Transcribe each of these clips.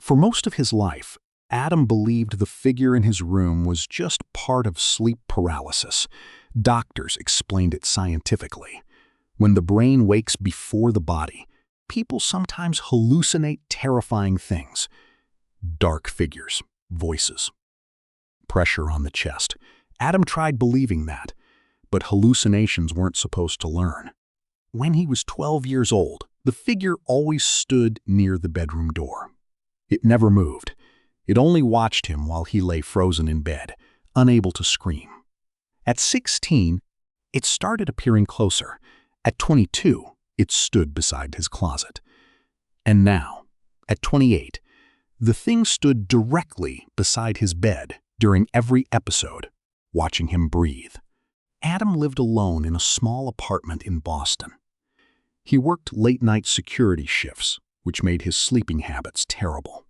For most of his life, Adam believed the figure in his room was just part of sleep paralysis. Doctors explained it scientifically. When the brain wakes before the body, people sometimes hallucinate terrifying things. Dark figures, voices, pressure on the chest. Adam tried believing that, but hallucinations weren't supposed to learn. When he was 12 years old, the figure always stood near the bedroom door. It never moved. It only watched him while he lay frozen in bed, unable to scream. At 16, it started appearing closer. At 22, it stood beside his closet. And now, at 28, the thing stood directly beside his bed during every episode, watching him breathe. Adam lived alone in a small apartment in Boston. He worked late-night security shifts, which made his sleeping habits terrible.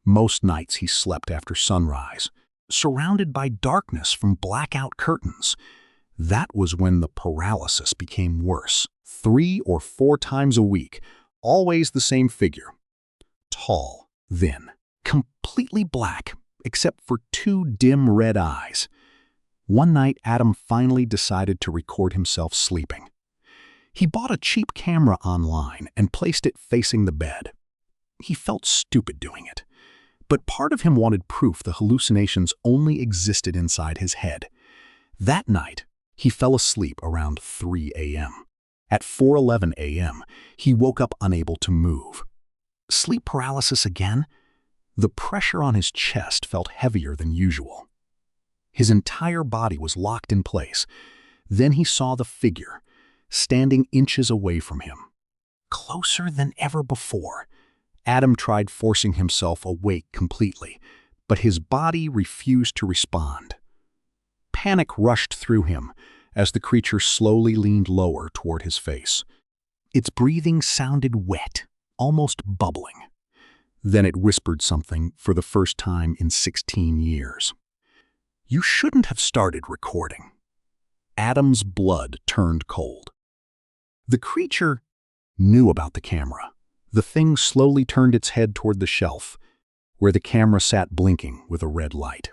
Most nights he slept after sunrise, surrounded by darkness from blackout curtains. That was when the paralysis became worse. 3 or 4 times a week, always the same figure. Tall, thin, completely black, except for 2 dim red eyes. One night, Adam finally decided to record himself sleeping. He bought a cheap camera online and placed it facing the bed. He felt stupid doing it, but part of him wanted proof the hallucinations only existed inside his head. That night, he fell asleep around 3 a.m. At 4:11 a.m., he woke up unable to move. Sleep paralysis again? The pressure on his chest felt heavier than usual. His entire body was locked in place. Then he saw the figure, standing inches away from him. Closer than ever before. Adam tried forcing himself awake completely, but his body refused to respond. Panic rushed through him as the creature slowly leaned lower toward his face. Its breathing sounded wet, almost bubbling. Then it whispered something for the first time in 16 years. "You shouldn't have started recording." Adam's blood turned cold. The creature knew about the camera. The thing slowly turned its head toward the shelf, where the camera sat blinking with a red light.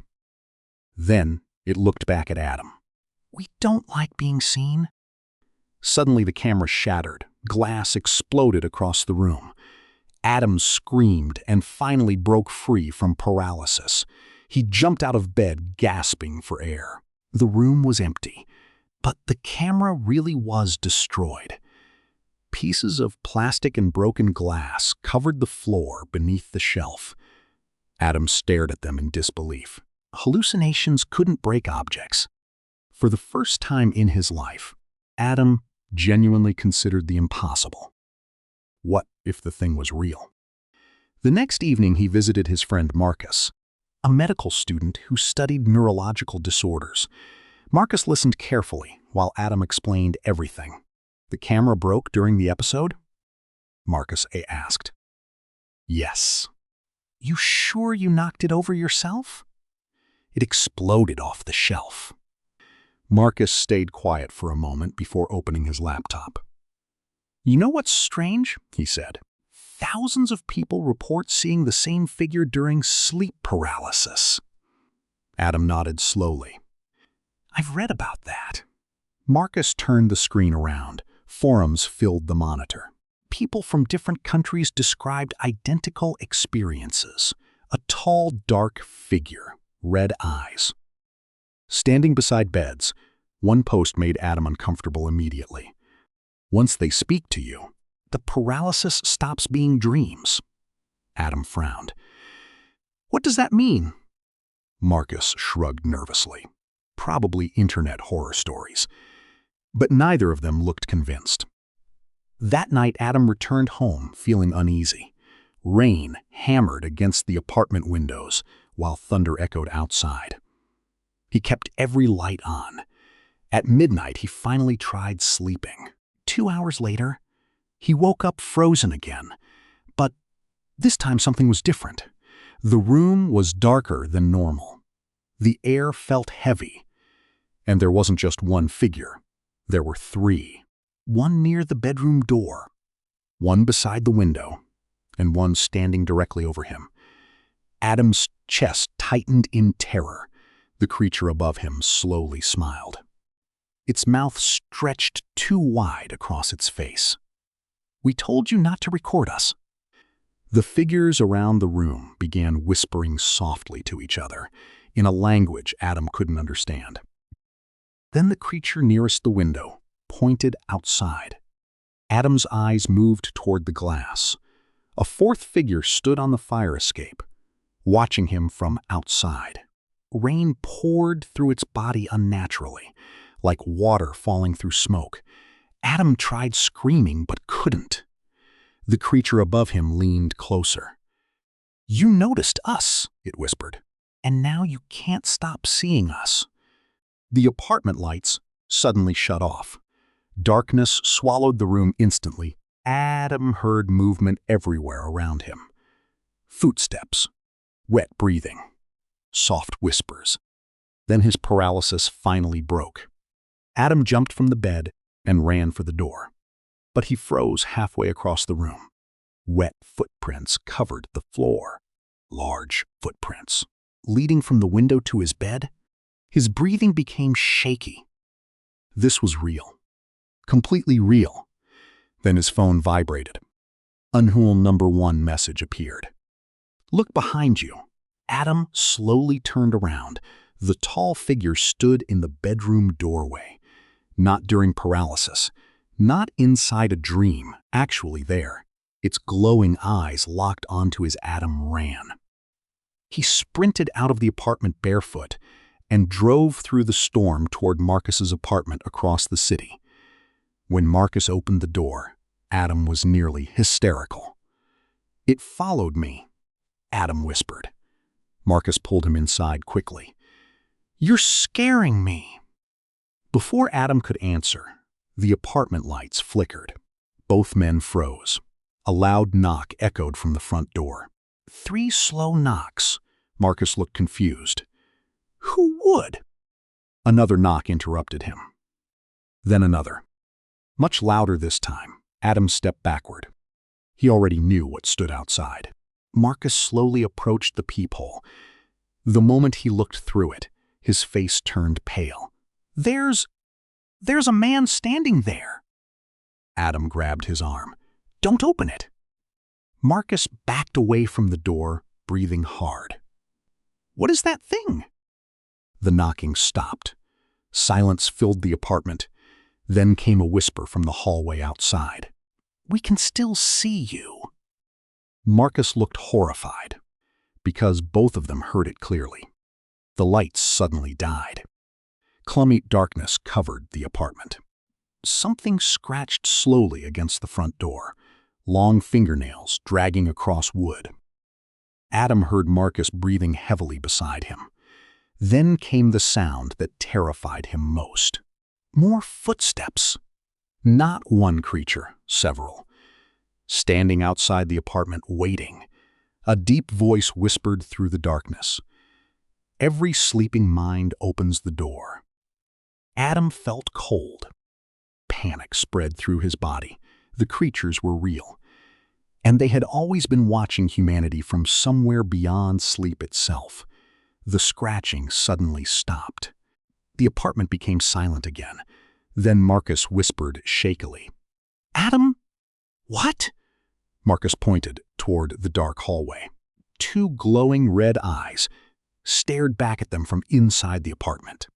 Then it looked back at Adam. "We don't like being seen." Suddenly the camera shattered. Glass exploded across the room. Adam screamed and finally broke free from paralysis. He jumped out of bed, gasping for air. The room was empty, but the camera really was destroyed. Pieces of plastic and broken glass covered the floor beneath the shelf. Adam stared at them in disbelief. Hallucinations couldn't break objects. For the first time in his life, Adam genuinely considered the impossible. What if the thing was real? The next evening he visited his friend Marcus, a medical student who studied neurological disorders. Marcus listened carefully while Adam explained everything. "The camera broke during the episode?" Marcus asked. "Yes." "You sure you knocked it over yourself?" "It exploded off the shelf." Marcus stayed quiet for a moment before opening his laptop. "You know what's strange?" he said. "Thousands of people report seeing the same figure during sleep paralysis." Adam nodded slowly. "I've read about that." Marcus turned the screen around. Forums filled the monitor. People from different countries described identical experiences. A tall, dark figure, red eyes. Standing beside beds, one post made Adam uncomfortable immediately. "Once they speak to you, the paralysis stops being dreams." Adam frowned. "What does that mean?" Marcus shrugged nervously. "Probably internet horror stories." But neither of them looked convinced. That night, Adam returned home feeling uneasy. Rain hammered against the apartment windows while thunder echoed outside. He kept every light on. At midnight, he finally tried sleeping. 2 hours later, he woke up frozen again. But this time something was different. The room was darker than normal. The air felt heavy. And there wasn't just one figure. There were 3. One near the bedroom door, one beside the window, and one standing directly over him. Adam's chest tightened in terror. The creature above him slowly smiled. Its mouth stretched too wide across its face. "We told you not to record us." The figures around the room began whispering softly to each other, in a language Adam couldn't understand. Then the creature nearest the window pointed outside. Adam's eyes moved toward the glass. A fourth figure stood on the fire escape, watching him from outside. Rain poured through its body unnaturally, like water falling through smoke. Adam tried screaming but couldn't. The creature above him leaned closer. "You noticed us," it whispered, "and now you can't stop seeing us." The apartment lights suddenly shut off. Darkness swallowed the room instantly. Adam heard movement everywhere around him. Footsteps, wet breathing, soft whispers. Then his paralysis finally broke. Adam jumped from the bed and ran for the door. But he froze halfway across the room. Wet footprints covered the floor. Large footprints, leading from the window to his bed. His breathing became shaky. This was real. Completely real. Then his phone vibrated. Unhul #1 message appeared. "Look behind you." Adam slowly turned around. The tall figure stood in the bedroom doorway. Not during paralysis. Not inside a dream, actually there. Its glowing eyes locked onto Adam ran. He sprinted out of the apartment barefoot and drove through the storm toward Marcus's apartment across the city. When Marcus opened the door, Adam was nearly hysterical. "It followed me," Adam whispered. Marcus pulled him inside quickly. "You're scaring me." Before Adam could answer, the apartment lights flickered. Both men froze. A loud knock echoed from the front door. 3 slow knocks. Marcus looked confused. "Who would?" Another knock interrupted him. Then another. Much louder this time. Adam stepped backward. He already knew what stood outside. Marcus slowly approached the peephole. The moment he looked through it, his face turned pale. There's a man standing there." Adam grabbed his arm. "Don't open it." Marcus backed away from the door, breathing hard. "What is that thing?" The knocking stopped. Silence filled the apartment. Then came a whisper from the hallway outside. "We can still see you." Marcus looked horrified, because both of them heard it clearly. The lights suddenly died. Clummy darkness covered the apartment. Something scratched slowly against the front door, long fingernails dragging across wood. Adam heard Marcus breathing heavily beside him. Then came the sound that terrified him most. More footsteps. Not one creature, several. Standing outside the apartment, waiting, a deep voice whispered through the darkness. "Every sleeping mind opens the door." Adam felt cold. Panic spread through his body. The creatures were real. And they had always been watching humanity from somewhere beyond sleep itself. The scratching suddenly stopped. The apartment became silent again. Then Marcus whispered shakily. "Adam, what?" Marcus pointed toward the dark hallway. 2 glowing red eyes stared back at them from inside the apartment.